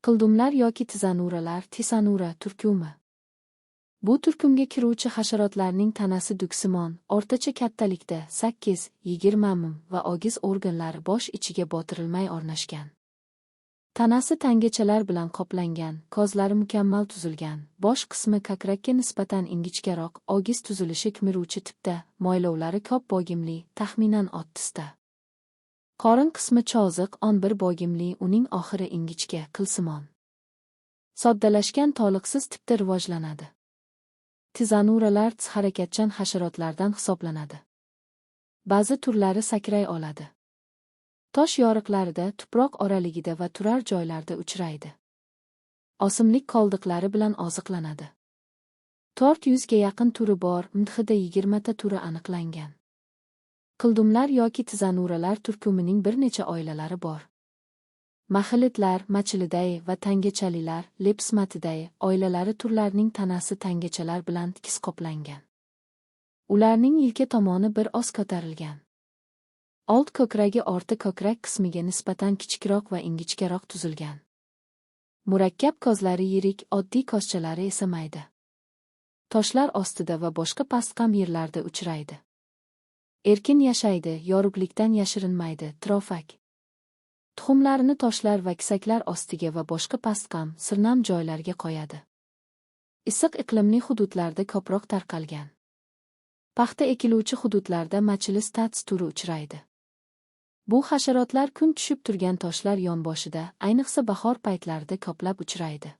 Qildumlar yoki tizanuralar, tisanura turkumi. Bu turkumga kiruvchi hasharotlarning tanasi duksimon, o'rtacha kattalikda 8-20 mm va ogiz organlari bosh ichiga botirilmay o'rnashgan. Tanasi tangachalar bilan qoplangan, ko'zlari mukammal tuzilgan, bosh qismi ko'krakka nisbatan ingichkaroq, ogiz tuzilishi kemiruvchi tipda, mo'ylovlari ko'p bo'gimli, taxminan 60 ta. Qorin qismi cho'ziq, 11 bo'gimli, uning oxiri ingichka, qilsimon. Soddalashgan toliqsiz tipda rivojlanadi. Tizanuralar harakatchan hasharotlardan hisoblanadi. Ba'zi turlari sakray oladi. Tosh yoriqlarida, tuproq oraligida va turar joylarda uchraydi. O'simlik qoldiqlari bilan oziqlanadi. 400 ga yaqin turi bor, mdhida 20 ta turi aniqlangan. Qildumlar yoki tizanuralar turkumining bir necha oilalari bor. Maxilitlar, machiliday va tangachalilar, lepsmatiday oilalari turlarining tanasi tangachalar bilan tekis qoplangan. Ularning yelka tomoni bir oz ko'tarilgan. Old ko'kragi orti ko'krak qismiga nisbatan kichikroq va ingichkaroq tuzilgan. Murakkab ko'zlari yirik, oddiy ko'zchalari esa mayda. Toshlar ostida va boshqa pastqam yerlarda uchraydi. Erkin yashaydi, yorug'likdan yashirinmaydi, trofak. Tuxumlarini toshlar va kisaklar ostiga va boshqa pastqam, sirnam joylarga qo'yadi. Issiq iqlimli hududlarda ko'proq tarqalgan. Paxta ekiluvchi hududlarda machilis tats turi uchraydi. Bu hasharotlar kun tushib turgan toshlar yonboshida, ayniqsa bahor paytlarida ko'plab uchraydi.